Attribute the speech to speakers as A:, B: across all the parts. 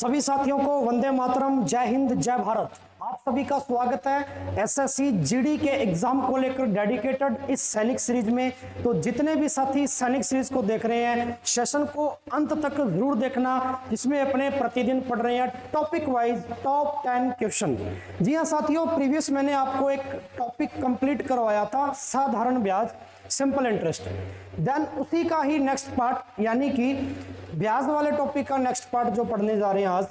A: सभी साथियों को वंदे मातरम, जय हिंद, जय भारत। आप सभी का स्वागत है एसएससी जीडी के एग्जाम को लेकर डेडिकेटेड इस सैनिक सीरीज में। तो जितने भी साथी सैनिक सीरीज को देख रहे हैं, सेशन को अंत तक जरूर देखना, जिसमें अपने प्रतिदिन पढ़ रहे हैं टॉपिक वाइज टॉप 10 क्वेश्चन। जी हाँ साथियों, प्रीवियस मैंने आपको एक टॉपिक कंप्लीट करवाया था, साधारण ब्याज, सिंपल इंटरेस्ट। देन उसी का ही नेक्स्ट पार्ट, यानी कि ब्याज वाले टॉपिक का नेक्स्ट पार्ट जो पढ़ने जा रहे हैं आज,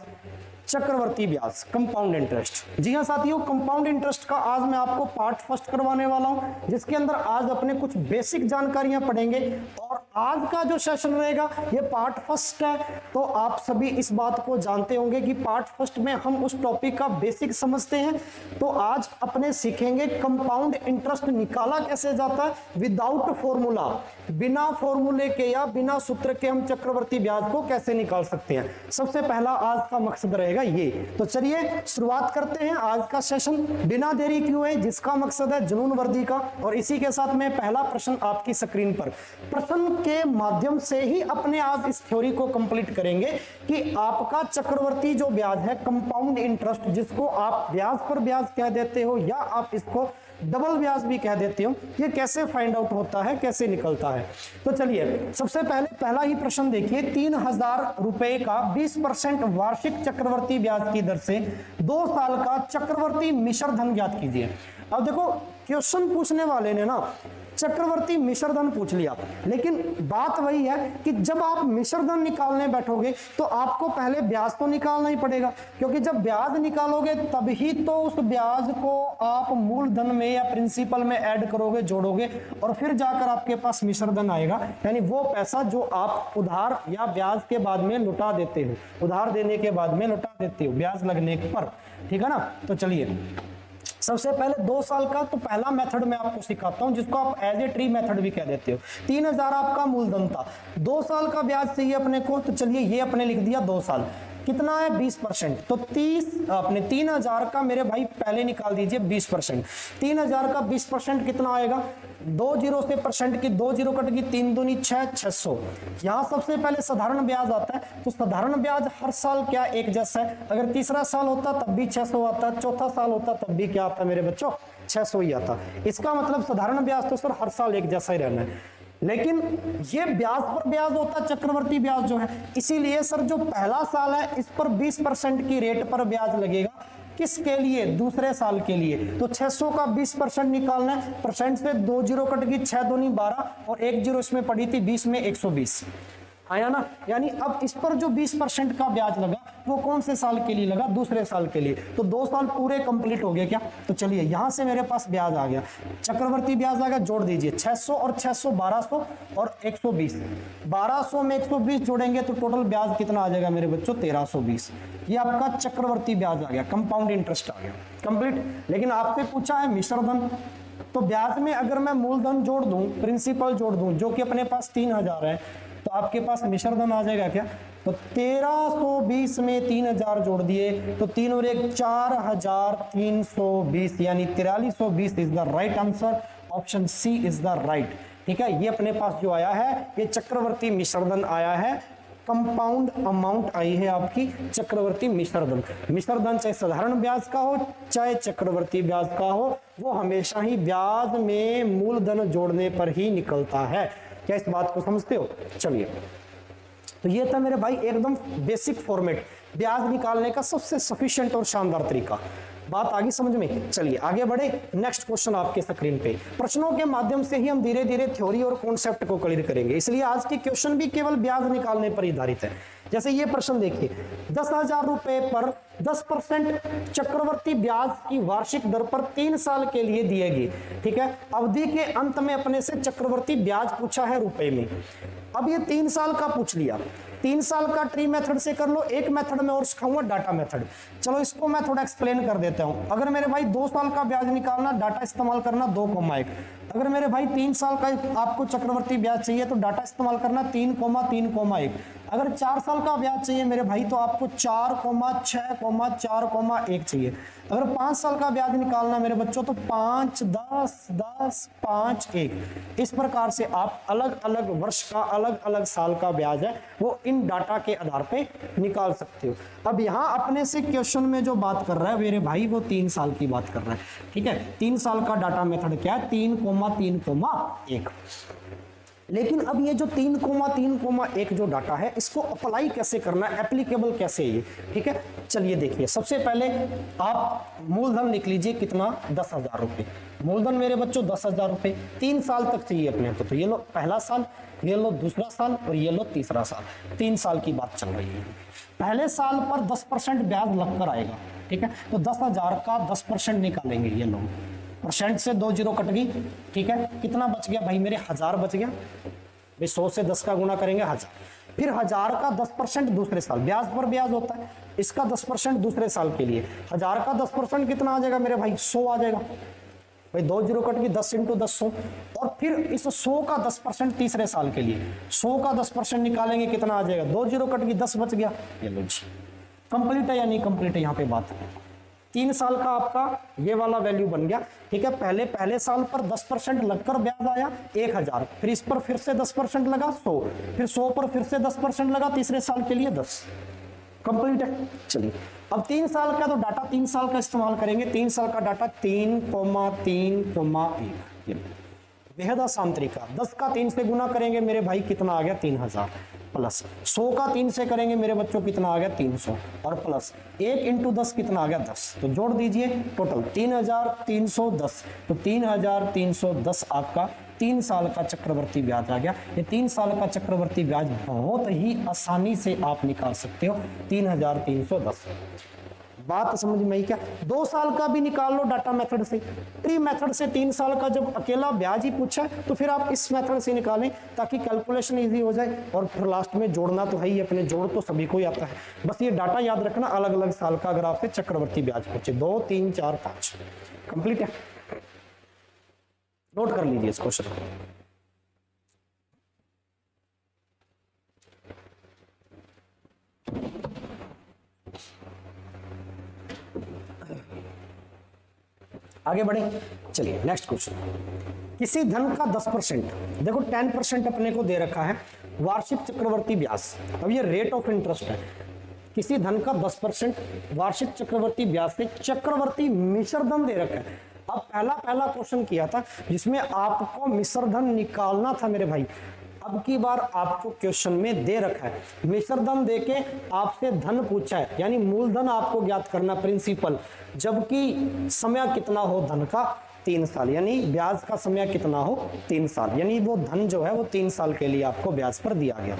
A: चक्रवर्ती ब्याज, कंपाउंड इंटरेस्ट। जी हाँ साथियों, कंपाउंड इंटरेस्ट का आज मैं आपको पार्ट फर्स्ट करवाने वाला हूं, जिसके अंदर आज अपने कुछ बेसिक जानकारियां पढ़ेंगे। और आज का जो सेशन रहेगा ये पार्ट फर्स्ट है, तो आप सभी इस बात को जानते होंगे कि पार्ट फर्स्ट में हम उस टॉपिक का बेसिक समझते हैं। तो आज अपने सीखेंगे कंपाउंड इंटरेस्ट निकाला कैसे जाता है विदाउट फॉर्मूला, बिना फॉर्मूले के या बिना सूत्र के हम चक्रवर्ती ब्याज को कैसे निकाल सकते हैं। सबसे पहला आज का मकसद रहेगा ये। तो चलिए शुरुआत करते हैं आज का सेशन, बिना देरी क्यों है, जिसका मकसद है जुनून वर्दी का। और इसी के साथ में पहला प्रश्न आपकी स्क्रीन पर, प्रश्न के माध्यम से ही अपने आज इस थ्योरी को कंप्लीट करेंगे कि आपका चक्रवर्ती जो ब्याज है, कंपाउंड इंटरेस्ट, जिसको आप ब्याज पर ब्याज कह देते हो या आप इसको डबल ब्याज भी कह देते हो, ये कैसे फाइंड आउट होता है, कैसे निकलता है। तो चलिए सबसे पहले पहला ही प्रश्न देखिए, 3000 रुपए का 20% वार्षिक चक्रवर्ती ब्याज की दर से 2 साल का चक्रवर्ती मिश्र धन ज्ञात कीजिए। अब देखो क्वेश्चन पूछने वाले ने ना चक्रवर्ती मिश्र धन पूछ लिया, लेकिन बात वही है कि जब आप मिश्र धन निकालने बैठोगे तो आपको पहले ब्याज तो निकालना ही पड़ेगा, क्योंकि जब ब्याज निकालोगे तभी तो उस ब्याज को आप मूलधन में या प्रिंसिपल में ऐड करोगे, जोड़ोगे, और फिर जाकर आपके पास मिश्र धन आएगा, यानी वो पैसा जो आप उधार या ब्याज के बाद में लौटा देते हो, उधार देने के बाद में लौटा देते हो ब्याज लगने पर, ठीक है ना। तो चलिए सबसे पहले 2 साल का तो पहला मेथड मैं आपको सिखाता हूं, जिसको आप एज ए ट्री मेथड भी कह देते हो। 3000 आपका मूलधन था, 2 साल का ब्याज चाहिए अपने को, तो चलिए ये अपने लिख दिया 2 साल, कितना है 20%, तो 30 अपने 3000 का मेरे भाई पहले निकाल दीजिए 20%। 3000 का 20% कितना आएगा, 2 जीरो से परसेंट की 2 जीरो कट गई, 3 दूनी 6, 600। यहाँ सबसे पहले साधारण ब्याज आता है, तो साधारण ब्याज हर साल क्या एक जैसा है, अगर तीसरा साल होता तब भी 600 आता, चौथा साल होता तब भी क्या आता मेरे बच्चों, 600 ही आता। इसका मतलब साधारण ब्याज तो सर हर साल एक जैसा ही रहना है, लेकिन ये ब्याज पर ब्याज होता है चक्रवर्ती ब्याज जो है, इसीलिए सर जो पहला साल है इस पर 20% की रेट पर ब्याज लगेगा। किसके लिए, दूसरे साल के लिए। तो 600 का 20% निकालना है, परसेंट से 2 जीरो कट गई, 6 दूनी 12 और 1 जीरो इसमें पड़ी थी 20 में 120 आया ना। यानी अब इस पर जो 20% का ब्याज लगा वो कौन से साल के लिए लगा, दूसरे साल के लिए। तो 2 साल पूरे कंप्लीट हो गए क्या। तो चलिए यहां से मेरे पास ब्याज आ गया, चक्रवर्ती ब्याज आ गया, जोड़ दीजिए 600 और 600 1200 और 120, 1200 में 120 जोड़ेंगे तो टोटल ब्याज कितना आ जाएगा मेरे बच्चों, 1320। ये आपका चक्रवर्ती ब्याज आ गया, कंपाउंड इंटरेस्ट आ गया कंप्लीट। लेकिन आपसे पूछा है मिश्र धन, तो ब्याज में अगर मैं मूलधन जोड़ दूं, प्रिंसिपल जोड़ दूं, जो कि अपने पास 3000 है, तो आपके पास मिश्र धन आ जाएगा क्या, तो 1320 में 3000 जोड़ दिए तो 3 और 1 4320, यानी 4320 is the right answer, option C is the right. ठीक है, ये अपने पास जो आया है ये चक्रवर्ती मिश्र धन आया है, कंपाउंड अमाउंट आई है आपकी चक्रवर्ती मिश्र धन। मिश्र धन चाहे साधारण ब्याज का हो चाहे चक्रवर्ती ब्याज का हो, वो हमेशा ही ब्याज में मूलधन जोड़ने पर ही निकलता है। क्या इस बात को समझते हो। चलिए तो ये था मेरे भाई एकदम बेसिक फॉर्मेट, ब्याज निकालने का सबसे सफिशिएंट और शानदार तरीका। बात आगे समझ में। चलिए आगे बढ़े, नेक्स्ट क्वेश्चन आपके स्क्रीन पे। प्रश्नों के माध्यम से ही हम धीरे धीरे थ्योरी और कॉन्सेप्ट को क्लियर करेंगे, इसलिए आज के क्वेश्चन भी केवल ब्याज निकालने पर ही आधारित है। जैसे ये प्रश्न देखिए, 10,000 रुपए पर 10% चक्रवर्ती ब्याज की वार्षिक दर पर 3 साल के लिए दिएगी। ठीक है, अवधि के अंत में अपने से चक्रवर्ती ब्याज पूछा है रुपए में। अब ये 3 साल का पूछ लिया, 3 साल का ट्री मेथड से कर लो, एक मेथड में और सिखाऊंगा डाटा मेथड। चलो इसको मैं थोड़ा एक्सप्लेन कर देता हूं। अगर मेरे भाई 2 साल का ब्याज निकालना, डाटा इस्तेमाल करना 2,1। अगर मेरे भाई 3 साल का आपको चक्रवर्ती ब्याज चाहिए तो डाटा इस्तेमाल करना 3,3,1। अगर 4 साल का ब्याज चाहिए मेरे भाई तो आपको 4,6,4,1 चाहिए। अगर 5 साल का ब्याज निकालना मेरे बच्चों तो 5, 10, 10, 5, 1 इस प्रकार से आप अलग अलग वर्ष का अलग अलग साल का ब्याज है वो इन डाटा के आधार पे निकाल सकते हो। अब यहाँ अपने से क्वेश्चन में जो बात कर रहा है मेरे भाई वो 3 साल की बात कर रहा है, ठीक है। 3 साल का डाटा मेथड क्या है, 3,3,1। लेकिन अब ये जो 3,3,1 जो डाटा है इसको अप्लाई कैसे करना है, एप्लीकेबल कैसे है ये, ठीक है। चलिए देखिए, सबसे पहले आप मूलधन लिख लीजिए कितना, 10,000 रुपए। मूलधन मेरे बच्चों 10,000 रुपए, 3 साल तक चाहिए अपने को, तो ये लो पहला साल, ये लो दूसरा साल और ये लो तीसरा साल। 3 साल की बात चल रही है। पहले साल पर 10% ब्याज लगकर आएगा, ठीक है। तो 10,000 का 10% निकालेंगे, ये लो परसेंट से 2 जीरो कट गई, ठीक है। कितना बच गया भाई मेरे, 1000 बच गया भाई। 100 से 10 का गुना करेंगे 1000। फिर 1000 का 10% दूसरे साल, ब्याज पर ब्याज होता है, इसका 10% दूसरे साल के लिए। 1000 का 10% कितना आ जाएगा मेरे भाई, 100 आ जाएगा भाई। 2 जीरो कट गई, 10 × 10 100। और फिर इस 100 का 10% तीसरे साल के लिए, 100 का 10% निकालेंगे कितना आ जाएगा, 2 जीरो कट गई, 10 बच गया। ये लो जी, कंप्लीट है या नहीं कंप्लीट है यहाँ पे बात। 3 साल का आपका ये वाला वैल्यू बन गया, ठीक है। पहले साल पर 10% लगकर ब्याज आया 1000, फिर इस पर फिर से 10% लगा 100, फिर 100 पर फिर से 10% लगा तीसरे साल के लिए 10। कंप्लीट है। चलिए अब 3 साल का तो डाटा 3 साल का इस्तेमाल करेंगे। 3 साल का डाटा 3,3,1 बेहद आसान तरीका। 10 का 3 से गुना करेंगे मेरे भाई कितना आ गया, 3000 प्लस 100 का 3 से करेंगे मेरे बच्चों कितना आ गया, 300 और प्लस 1 × 10 कितना आ गया, 10। तो जोड़ दीजिए टोटल 3,310। तो 3,310 आपका 3 साल का चक्रवर्ती ब्याज आ गया। ये 3 साल का चक्रवर्ती ब्याज बहुत ही आसानी से आप निकाल सकते हो, 3,310। बात समझ में आई क्या। 2 साल का भी निकाल लो डाटा मेथड से, ट्री मेथड से। 3 साल का जब अकेला ब्याज ही पूछा है तो फिर आप इस मेथड से निकालें ताकि कैलकुलेशन इजी हो जाए। और फिर लास्ट में जोड़ना तो है ही, अपने जोड़ तो सभी को ही आता है। बस ये डाटा याद रखना, अलग अलग साल का अगर आपसे चक्रवर्ती ब्याज पूछे, 2, 3, 4, 5। कंप्लीट है, नोट कर लीजिए इस क्वेश्चन को। आगे बढ़े, चलिए नेक्स्ट क्वेश्चन। किसी धन का 10%, देखो 10% अपने को दे रखा है वार्षिक चक्रवर्ती ब्याज। अब ये रेट ऑफ इंटरेस्ट है। किसी धन का 10% वार्षिक चक्रवर्ती ब्याज से चक्रवर्ती मिश्र धन दे रखा है। अब पहला क्वेश्चन किया था जिसमें आपको मिश्र धन निकालना था मेरे भाई। अब की बार आपको क्वेश्चन में दे रखा है मिश्र धन देके आपसे धन पूछा है, यानी मूलधन आपको ज्ञात करना, प्रिंसिपल, जबकि समय कितना हो धन का, 3 साल, यानी ब्याज का समय कितना हो, 3 साल, यानी वो धन जो है वो 3 साल के लिए आपको ब्याज पर दिया गया।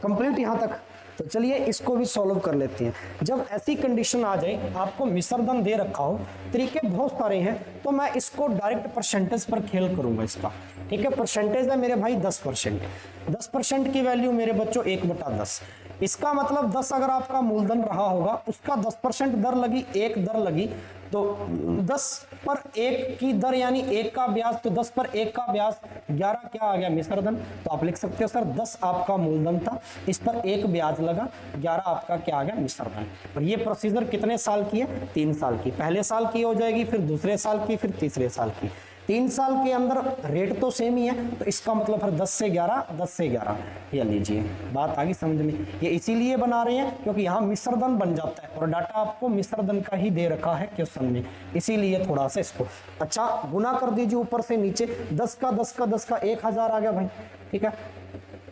A: कंप्लीट यहां तक। तो चलिए इसको भी सॉल्व कर लेते हैं। जब ऐसी कंडीशन आ जाए आपको मिश्र धन दे रखा हो, तरीके बहुत सारे हैं, तो मैं इसको डायरेक्ट परसेंटेज पर खेल करूंगा इसका, ठीक है। परसेंटेज है मेरे भाई 10%। 10% की वैल्यू मेरे बच्चों 1/10। इसका मतलब 10 अगर आपका मूलधन रहा होगा उसका 10% दर लगी, 1 दर लगी, तो 10 पर 1 की दर यानी 1 का ब्याज, तो 10 पर 1 का ब्याज 11 क्या आ गया, मिश्र धन। तो आप लिख सकते हो सर 10 आपका मूलधन था, इस पर 1 ब्याज लगा, 11 आपका क्या आ गया, मिश्र धन। और ये प्रोसीजर कितने साल की है, 3 साल की। पहले साल की हो जाएगी, फिर दूसरे साल की, फिर तीसरे साल की। 3 साल के अंदर रेट तो सेम ही है, तो इसका मतलब फिर 10 से 11, 10 से 11। ये लीजिए, बात आ गई समझ में। ये इसीलिए बना रहे हैं क्योंकि यहाँ मिश्र धन बन जाता है और डाटा आपको मिश्र धन का ही दे रखा है क्वेश्चन में, इसीलिए थोड़ा सा इसको अच्छा गुना कर दीजिए ऊपर से नीचे। 10 का 10 का 10 का 1000 आ गया भाई, ठीक है।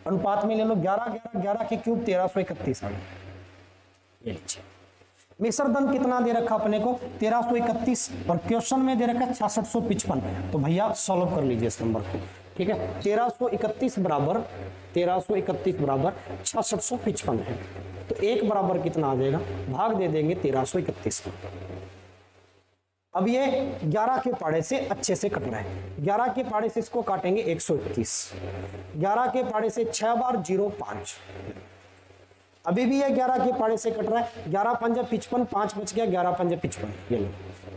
A: अनुपात में ले लो 11 11 11 के क्यूब 1331 आ गया। ये लीजिए, मिश्र धन कितना दे रखा अपने को, 1331, और क्वेश्चन में दे रखा 6655। तो भैया सॉल्व कर लीजिए इस नंबर को, ठीक है। 1331 बराबर 6655 है, तो 1 बराबर कितना आ जाएगा, भाग दे देंगे 1331 को। अब ये 11 के पाड़े से अच्छे से कट रहा है, 11 के पाड़े से इसको काटेंगे 121, 11 के पाड़े से 6 बार 05, अभी भी ये 11 के पाड़े से कट रहा है, 11 पंजे 55, 5 बच गया, 11 पंजे 55। ये लो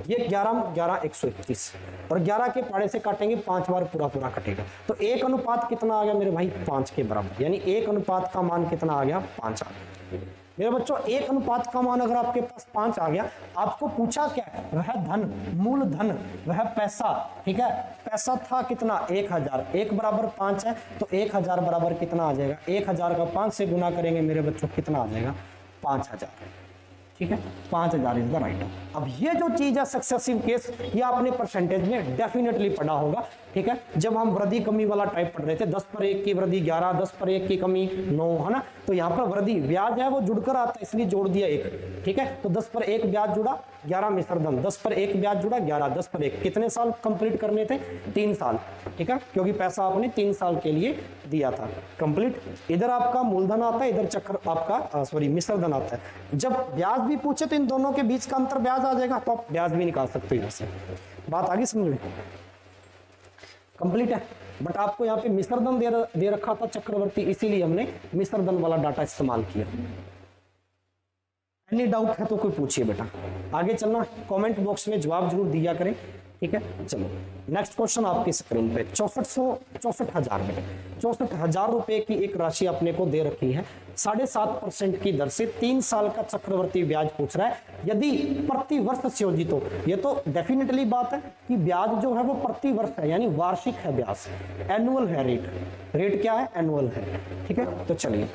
A: ये 11 11 121 और 11 के पाड़े से काटेंगे 5 बार पूरा पूरा कटेगा, तो एक अनुपात कितना आ गया मेरे भाई 5 के बराबर, यानी एक अनुपात का मान कितना आ गया 5 आ गया। मेरे बच्चों एक अनुपात का मान अगर आपके पास 5 आ गया, आपको पूछा क्या है, वह धन, मूल धन, वह पैसा, ठीक है, पैसा था कितना 1000, 1 बराबर 5 है, तो 1000 बराबर कितना आ जाएगा, 1000 का 5 से गुना करेंगे मेरे बच्चों कितना आ जाएगा 5000, ठीक है, 5000 इज द राइट। अब ये जो चीज है सक्सेसिव केस, ये आपने परसेंटेज में डेफिनेटली पढ़ा होगा, ठीक है, जब हम वृद्धि कमी वाला टाइप पढ़ रहे थे, 10 पर 1 की वृद्धि 11, 10 पर 1 की कमी 9, है ना, तो यहाँ पर वृद्धि ब्याज है वो जुड़कर आता है, इसलिए जोड़ दिया 1, ठीक है, तो 10 पर 1 ब्याज जुड़ा 11 मिश्रधन, 10 पर 1 ब्याज जुड़ा 11, 10 पर 1 कितने साल कंप्लीट करने थे 3 साल, ठीक है, क्योंकि पैसा आपने 3 साल के लिए दिया था कंप्लीट। इधर आपका मूलधन आता है, इधर चक्र आपका सॉरी मिश्रधन आता है। जब ब्याज भी पूछे तो इन दोनों के बीच का अंतर ब्याज आ जाएगा, तो आप ब्याज भी निकाल सकते हो यहाँ से। बात आगे समझ में कंप्लीट है, बट आपको यहाँ पे मिश्रधन दे रखा था चक्रवर्ती, इसीलिए हमने मिश्रधन वाला डाटा इस्तेमाल किया। एनी डाउट है तो कोई पूछिए बेटा, आगे चलना, कमेंट बॉक्स में जवाब जरूर दिया करें, ठीक है। चलो नेक्स्ट क्वेश्चन आपकी स्क्रीन पे 64,000 में 64,000 रुपए की एक राशि अपने को दे रखी है, 7.5% की दर से 3 साल का चक्रवर्ती ब्याज पूछ रहा है, यदि प्रति वर्ष संयोजित हो। ये तो डेफिनेटली बात है कि ब्याज जो है वो प्रति वर्ष है, यानी वार्षिक है ब्याज, एनुअल है रेट क्या है एनुअल है, ठीक है। तो चलिए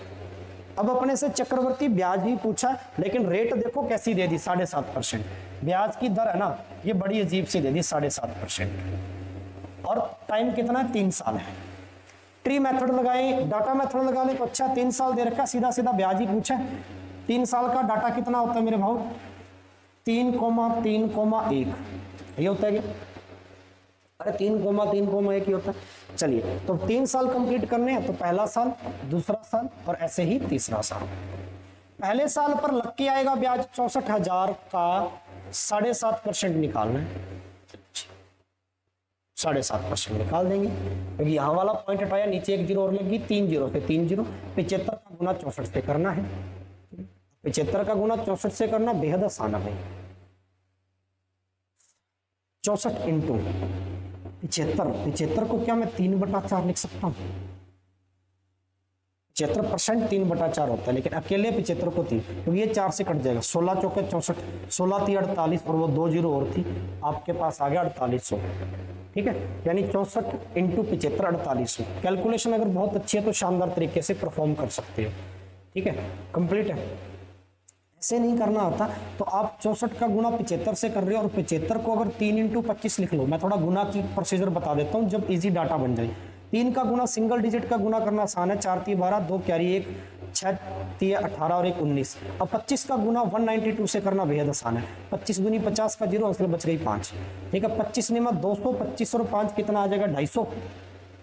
A: अब अपने से चक्रवर्ती ब्याज ही पूछा, लेकिन रेट देखो कैसी दे दी 7.5%, ब्याज की दर है ना ये बड़ी अजीब सी दे दी 7.5%, और टाइम कितना है 3 साल है। ट्री मेथड लगाए, डाटा मेथड लगा ले तो अच्छा 3 साल दे रखा, सीधा सीधा ब्याज ही पूछा। 3 साल का डाटा कितना होता है मेरे भाव 3,3,1 ये होता है क्या, अरे 3,3,1 ही होता है। चलिए तो 3 साल कंप्लीट करने हैं, तो पहला साल, दूसरा साल और ऐसे ही तीसरा साल। पहले साल पर लग के आएगा ब्याज 64,000 का 7.5% निकालना है, 7.5% निकाल देंगे, क्योंकि यहाँ वाला पॉइंट हटाया, नीचे एक जीरो और लगी, 3 जीरो से 3 जीरो, 75 का गुना 64 से करना है, 75 का गुना 64 से करना बेहद आसान है। 64 इंटू 75 को क्या मैं 3/4 लिख सकता हूँ, 75% 3/4 होता है, लेकिन अकेले 75 को 3, क्योंकि ये 4 से कट जाएगा, 16 चौके 64, 16 थी 48 और वो 2 जीरो और थी, आपके पास आ गया 4800, ठीक है, यानी 64 इंटू 75 4800। कैलकुलेशन अगर बहुत अच्छी है तो शानदार तरीके से परफॉर्म कर सकते हो, ठीक है, कंप्लीट है। ऐसे नहीं करना आता तो आप 64 का गुना 75 से कर रहे हो, और 75 को अगर 3 इंटू 25 लिख लो, मैं थोड़ा गुना की प्रोसीजर बता देता हूँ जब इजी डाटा बन जाए। 3 का गुना सिंगल डिजिट का गुना करना आसान है, 4 × 12 2 कैरी 1 6 × 18 और 1 19। अब 25 का गुना 192 से करना बेहद आसान है, 25 दूनी 50 का जीरो, इसलिए बच गई 5, ठीक है। 25 नियम 200, 25 और 5 कितना आ जाएगा 250,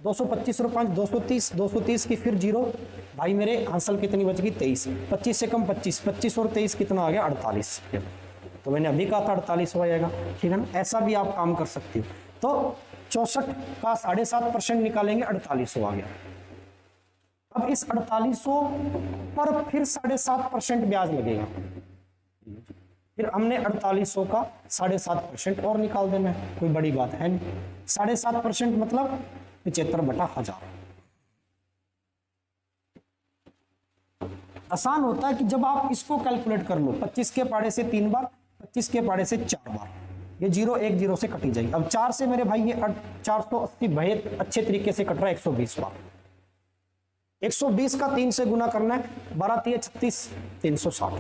A: 225 और 5 230, 230 की फिर जीरो, भाई मेरे आंसर कितनी बच गई 23, 25 से कम 25, 25 और 23 कितना आ गया 48, तो मैंने अभी कहा था 48 हो जाएगा, ठीक है ना। ऐसा भी आप काम कर सकते हो। तो 64 का 7.5% निकालेंगे, 4800 आ गया। अब इस 4800 पर फिर 7.5% ब्याज लगेगा, फिर हमने 4800 का 7.5% और निकाल देना है, कोई बड़ी बात है नहीं। 7.5% मतलब 75/1000। आसान होता है कि जब आप इसको कैलकुलेट कर लो, 25 के पाड़े से 3 बार, 25 के पाड़े से 4 बार, ये जीरो एक जीरो से कटी जाएगी। अब 4 से मेरे भाई ये 480 बेहद अच्छे तरीके से कट रहा है 120 बार। 120 का 3 से गुना करना है, 12 × 36 360,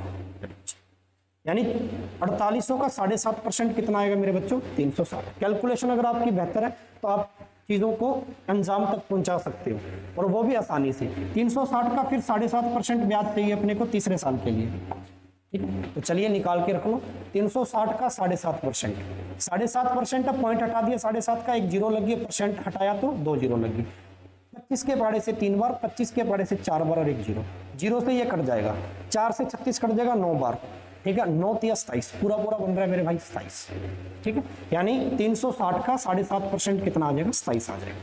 A: यानी 4800 का 7.5% कितना आएगा मेरे बच्चों 360। कैलकुलेशन अगर आपकी बेहतर है तो आप चीजों को अंजाम तक पहुंचा सकते हो, और वो भी आसानी से। 360 का फिर 7.5% ब्याज चाहिए अपने को तीसरे साल के लिए, ठीक है। तो चलिए निकाल के रख लो, 360 का 7.5%, 7.5% का पॉइंट हटा दिया, 7.5 का एक जीरो लगी, परसेंट हटाया तो 2 जीरो लगी। 25 के पाड़े से 3 बार, 25 के पाड़े से 4 बार और एक जीरो, जीरो से ये कट जाएगा, 4 से 36 कट जाएगा 9 बार, ठीक है। 9 × 3 = 27, पूरा पूरा बन रहा है मेरे भाई 27, ठीक है। यानी 360 का 7.5% कितना आ जाएगा 27 आ जाएगा।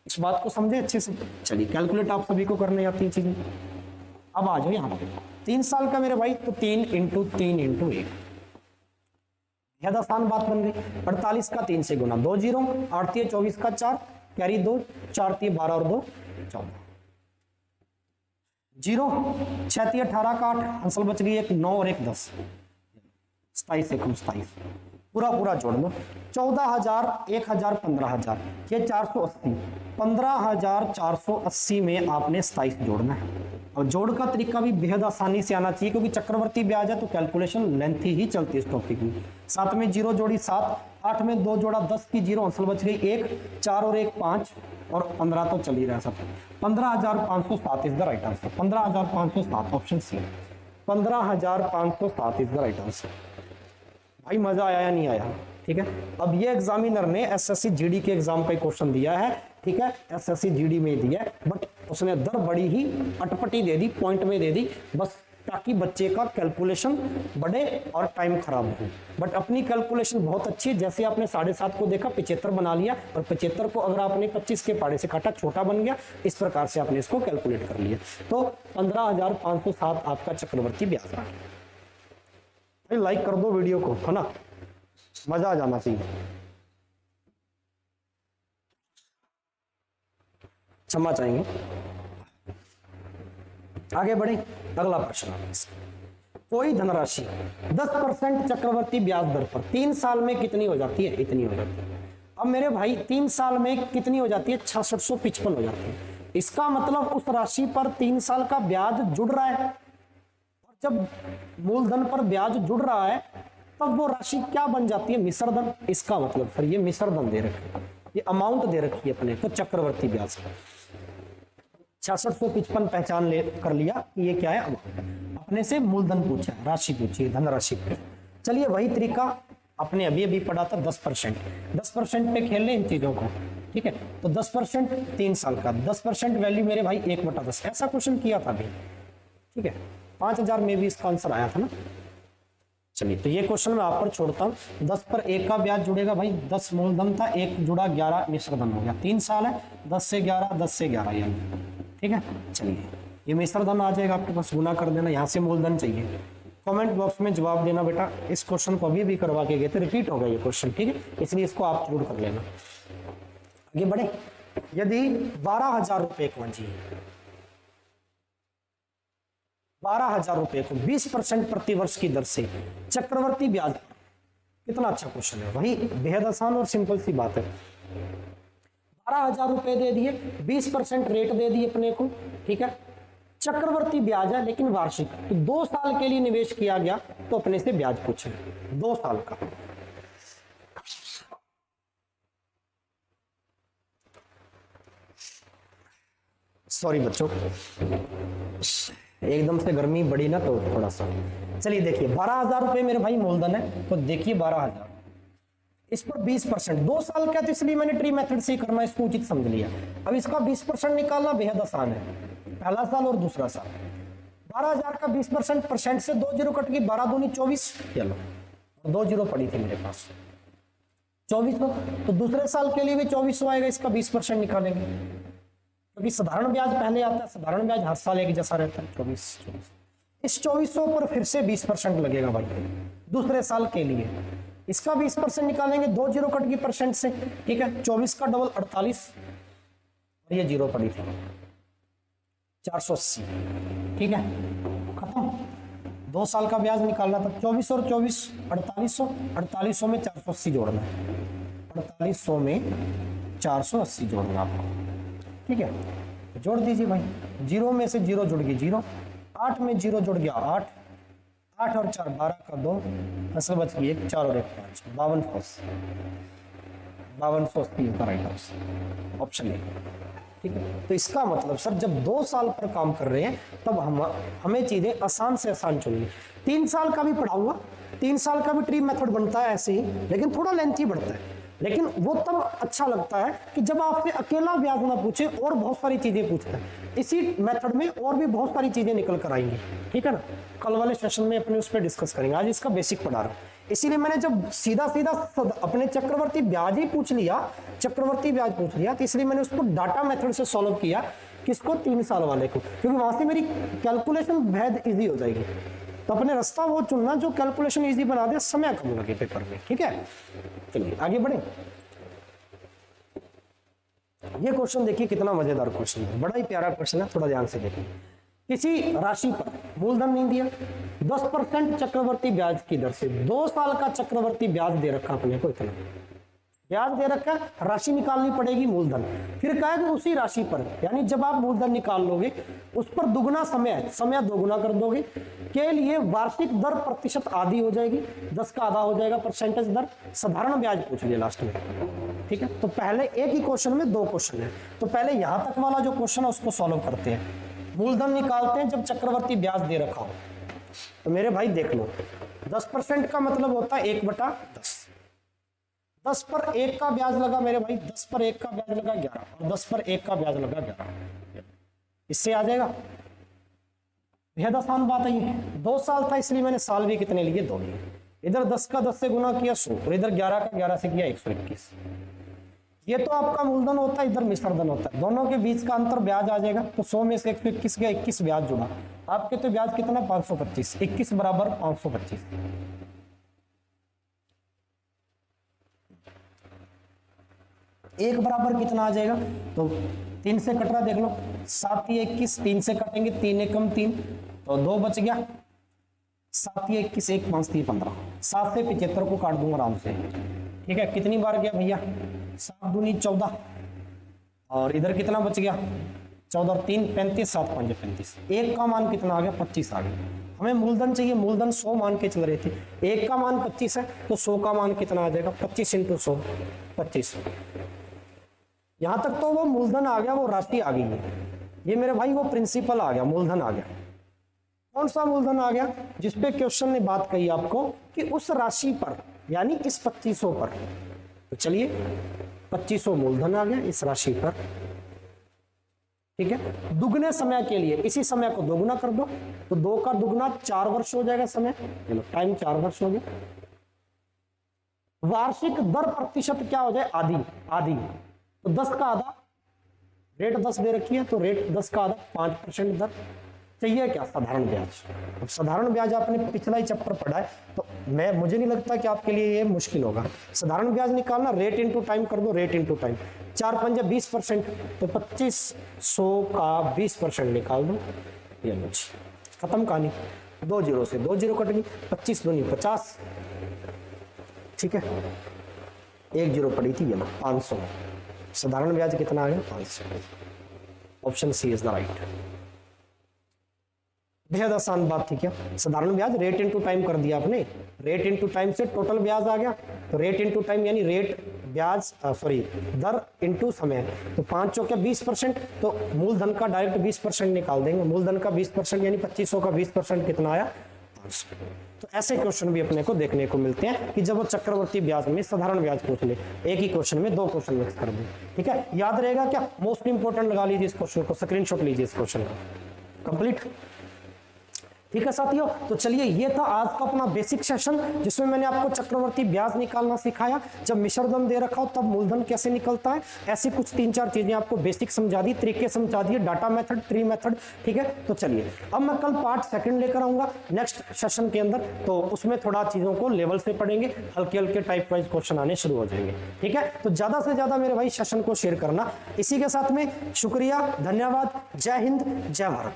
A: इस बात को समझे अच्छे से। चलिए कैलकुलेट आप सभी को करने आती है चीजें। अब आ जाओ यहाँ पे 3 साल का मेरे भाई, तो 3 × 3 × 1, बेहद आसान बात बन गई। 48 का 3 से गुना, 2 जीरो, 8 तिये 24 का 4, कैरी 2, 4 तिये 12 और 2 14, जीरो, 6 तिये 18 का 8, आंसर बच गई 1, 9 और 1 10, 27 एकम 27, पूरा पूरा जोड़ लो। 14,000, 1,000, 15,000, ये 480, 15,480 में आपने 27 जोड़ना है। और जोड़ का तरीका भी बेहद आसानी से आना चाहिए, क्योंकि चक्रवर्ती ब्याज है तो कैलकुलेशन लेंथी ही चलती है इस टॉपिक में। 7 में 0 जोड़ी 7, 8 में 2 जोड़ा 10 की 0, आंसर बच गई 1, 4 और 1 5 और 15 तो चल ही रहा सब। 15,507 is the right answer. 15,507 option C, 15,507 is the right answer. भाई मजा आया या नहीं आया? ठीक है, अब ये एग्जामिनर ने एसएससी जीडी के एग्जाम का क्वेश्चन दिया है, ठीक है, एसएससी जीडी में दिया है, बट उसने दर बड़ी ही अटपटी दे दी, पॉइंट में दे दी, बस ताकि बच्चे का कैलकुलेशन बढ़े और टाइम खराब हो। बट अपनी कैलकुलेशन बहुत अच्छी है, जैसे आपने 7.5 को देखा 75 बना लिया, और 75 को अगर आपने 25 के पाड़े से काटा छोटा बन गया, इस प्रकार से आपने इसको कैलकुलेट कर लिया। तो 15,507 आपका चक्रवर्ती ब्याज आ गया। लाइक कर दो वीडियो को, है ना, मजा आ जाना चाहिए। क्षमा चाहेंगे, आगे बढ़े। अगला प्रश्न, कोई धनराशि 10% चक्रवर्ती ब्याज दर पर 3 साल में कितनी हो जाती है? इतनी हो जाती है। अब मेरे भाई 3 साल में कितनी हो जाती है? 6655 हो जाती है। इसका मतलब उस राशि पर 3 साल का ब्याज जुड़ रहा है, और जब मूलधन पर ब्याज जुड़ रहा है तब वो राशि क्या बन जाती है? मिश्रधन। इसका मतलब सर ये मिश्रधन दे रखी है, ये अमाउंट दे रखी है अपने को चक्रवर्ती ब्याज का। 6655 पहचान ले कर लिया कि ये क्या है, अपने से मूलधन पूछा, राशि पूछी, धनराशि पूछी। चलिए वही तरीका अपने अभी पढ़ा था 10%। 10% पे खेल लें इन चीजों को, ठीक है। तो 10% 3 साल का, 10% वैल्यू मेरे भाई 1/10, ऐसा क्वेश्चन किया था अभी, ठीक है। 5000 में भी इसका आंसर आया था ना। चलिए तो ये क्वेश्चन मैं आप पर छोड़ता हूँ। 10 पर 1 का ब्याज जुड़ेगा भाई, 10 मूलधन था, 1 जुड़ा 11 मिश्रधन हो गया। 3 साल है, 10 से 11, 10 से 11 यानी, ठीक है। चलिए ये मिश्रधन आ जाएगा आपके पास, गुना कर देना, यहाँ से मूलधन चाहिए। कमेंट बॉक्स में जवाब देना बेटा। इस क्वेश्चन को अभी भी करवा के गए थे, रिपीट हो गया ये क्वेश्चन, ठीक है, इसलिए इसको आप जरूर कर लेना। आगे बढ़े। यदि 12,000 रुपए को, जी 12,000 रुपए को 20% प्रतिवर्ष की दर से चक्रवर्ती ब्याज, कितना अच्छा क्वेश्चन है, वही बेहद आसान और सिंपल सी बात है। 12,000 रुपए दे दिए, 20% रेट दे दिए अपने को, ठीक है। चक्रवर्ती ब्याज है लेकिन वार्षिक, तो 2 साल के लिए निवेश किया गया, तो अपने से ब्याज पूछे 2 साल का। सॉरी बच्चों, एकदम से गर्मी बढ़ी ना तो थोड़ा सा। चलिए देखिए 12,000 रुपए मेरे भाई मूलधन है, तो देखिए 12,000, इस पर 20%, 2 साल का, तो इसलिए मैंने ट्री मेथड से करना इसको उचित समझ लिया। अब इसका 20% निकालना बेहद आसान है, पहला साल और दूसरा साल। 12,000 का 20% से 2 जीरो कट गई, 12 दूनी 24, चलो 2 जीरो पड़ी थी मेरे पास, 2400, तो दूसरे साल के लिए भी 2400 आएगा, इसका 20% निकालेंगे, क्योंकि साधारण ब्याज पहले आता है, साधारण ब्याज हर साल एक जैसा रहता है, 24। इस 2400 पर फिर से 20% लगेगा भाई दूसरे साल के लिए, इसका 20% निकालेंगे, 2 जीरो कट गई परसेंट से, ठीक है। 24 का डबल 48, और ये जीरो पड़ी थी 480, ठीक है, खत्म। 2 साल का ब्याज निकालना था, 24 और 24 4800, 4800 में 480 जोड़ना है, 4800 में 480 जोड़ना आपको, ठीक है। जोड़ दीजिए भाई, 0 में से 0 जुड़ गई 0, 8 में 0 जुड़ गया 8, 8 और 4 12 का 2, असल बच गई 1, 4 और 1 5, 5280 का राइट आंसर ऑप्शन ए, ठीक है। तो इसका मतलब सर जब 2 साल पर काम कर रहे हैं तब हमें चीजें आसान से आसान चुनिए। 3 साल का भी पढ़ाऊंगा, 3 साल का भी ट्री मेथड बनता है ऐसे ही, लेकिन थोड़ा लेंथी बढ़ता है, लेकिन वो तब अच्छा लगता है कि जब आपसे अकेला ब्याज ना पूछे और बहुत सारी चीजें पूछता है। इसी मेथड में और भी बहुत सारी चीजें निकल कर आएंगी, ठीक है ना। कल वाले सेशन में अपने उस पर डिस्कस करेंगे, आज इसका बेसिक पढ़ा रहा हूं। इसीलिए मैंने जब सीधा सीधा अपने चक्रवर्ती ब्याज ही पूछ लिया, चक्रवर्ती ब्याज पूछ लिया, तो इसलिए मैंने उसको डाटा मेथड से सॉल्व किया, किसको, 3 साल वाले को, क्योंकि वहां से मेरी कैलकुलेशन बेहद इजी हो जाएगी। तो अपने रास्ता वो चुनना जो कैलकुलेशन इजी बना दे, समय कम लगे पेपर में, ठीक है। चलिए आगे बढ़े। ये क्वेश्चन देखिए कितना मजेदार क्वेश्चन है, बड़ा ही प्यारा क्वेश्चन है, थोड़ा ध्यान से देखिए। किसी राशि पर मूलधन नहीं दिया, 10% चक्रवर्ती ब्याज की दर से 2 साल का चक्रवर्ती ब्याज दे रखा अपने को, इतना ब्याज दे रखा, राशि निकालनी पड़ेगी मूलधन। फिर कहा कि उसी राशि पर, यानी जब आप मूलधन निकाल लोगे उस पर दुगना समय दोगुना कर दोगे के लिए वार्षिक दर प्रतिशत आधी हो जाएगी, 10 का आधा हो जाएगा परसेंटेज दर, साधारण ब्याज पूछ लिया लास्ट में, ठीक है। तो पहले एक ही क्वेश्चन में 2 क्वेश्चन है, तो पहले यहां तक वाला जो क्वेश्चन है उसको सॉल्व करते हैं। मूलधन निकालते हैं जब चक्रवर्ती ब्याज दे रखा हो, तो मेरे भाई देख लो 10% का मतलब होता है 1/10, 10 पर 1 का ब्याज लगा मेरे भाई, 10 पर 1 का ब्याज लगा 11, और 10 पर 1 का ब्याज लगा 11, इससे आ जाएगा। बेहद आसान बात है ये। 2 साल था इसलिए मैंने साल भी कितने लिए, 2 लिए। इधर 10 का 10 से गुना किया 100, और इधर 11 का 11 से किया 121। ये तो आपका मूलधन होता है, इधर मिश्रधन होता है, दोनों के बीच का अंतर ब्याज आ जाएगा। तो 100 में से 121 गया, 21 ब्याज जुड़ा, आपके तो ब्याज कितना 525, 21 बराबर 525। एक बराबर कितना आ जाएगा, तो 3 से कट रहा देख लो, 7 × 21, 3 से कटेंगे, 3 एकम 3, तो 2 बच गया, 7 × 21, 1 5 3 15, 7 से 75 को काट दूंगा आराम से, ठीक है। कितनी बार गया भैया, 7 दूनी 14, और इधर कितना बच गया 14 और 3 35, 7 5 35, 1 का मान कितना आ गया 25 आ गया। हमें मूलधन चाहिए, मूलधन 100 मान के चल रहे थे, 1 का मान 25 है, तो 100 का मान कितना आ जाएगा 25 × 100 25। यहां तक तो वो मूलधन आ गया, वो राशि आ गई है, ये मेरे भाई वो प्रिंसिपल आ गया, मूलधन आ गया। कौन सा मूलधन आ गया, जिसपे क्वेश्चन ने बात कही आपको कि उस राशि पर, यानी इस 2500 पर, तो चलिए 2500 मूलधन आ गया इस राशि पर, ठीक है। दुगने समय के लिए इसी समय को दोगुना कर दो, तो 2 का दुगना 4 वर्ष हो जाएगा समय, टाइम 4 वर्ष हो गया। वार्षिक दर प्रतिशत क्या हो जाए, आधी आधी, तो 10 का आधा, रेट 10 दे रखी है, तो रेट 10 का आधा 5% दर चाहिए। क्या, साधारण ब्याज। अब साधारण ब्याज आपने पिछला ही चैप्टर पढ़ा है, तो मुझे नहीं लगता कि आपके लिए ये मुश्किल होगा। साधारण ब्याज निकालना, रेट इंटू टाइम कर दो, रेट इंटू टाइम, 4 पंजे 20%, तो 2500 का 20% निकाल दो, ये लो खत्म कहानी। 2 जीरो से 2 जीरो कट गई, 25 दूनी 50, ठीक है। 1 जीरो पड़ी थी, ये लो 500। साधारण ब्याज कितना आ गया 500। Option C is the right. बेहद आसान बात थी क्या, साधारण ब्याज रेट इनटू टाइम कर दिया आपने, रेट इनटू टाइम से टोटल ब्याज आ गया, तो रेट इनटू टाइम यानी रेट ब्याज सॉरी दर इनटू समय, तो 5 चौके 20%, तो मूलधन का डायरेक्ट 20% निकाल देंगे, मूलधन का 20% यानी 2500 का 20% कितना आया 500। तो ऐसे क्वेश्चन भी अपने को देखने को मिलते हैं कि जब वो चक्रवर्ती ब्याज में साधारण ब्याज पूछ ले, एक ही क्वेश्चन में 2 क्वेश्चन मिक्स कर दे, ठीक है। याद रहेगा क्या, मोस्ट इंपोर्टेंट लगा लीजिए इस क्वेश्चन को, स्क्रीनशॉट लीजिए इस क्वेश्चन का, कंप्लीट, ठीक है साथियों। तो चलिए ये था आज का अपना बेसिक सेशन, जिसमें मैंने आपको चक्रवर्ती ब्याज निकालना सिखाया, जब मिश्रधन दे रखा हो तब मूलधन कैसे निकलता है, ऐसी कुछ 3-4 चीजें आपको बेसिक समझा दी, तरीके समझा दिए, डाटा मेथड, ट्री मेथड, ठीक है। तो चलिए अब मैं कल पार्ट 2 लेकर आऊंगा नेक्स्ट सेशन के अंदर, तो उसमें थोड़ा चीजों को लेवल से पढ़ेंगे, हल्के हल्के टाइप वाइज क्वेश्चन आने शुरू हो जाएंगे, ठीक है। तो ज्यादा से ज्यादा मेरे भाई सेशन को शेयर करना। इसी के साथ में शुक्रिया, धन्यवाद, जय हिंद, जय भारत।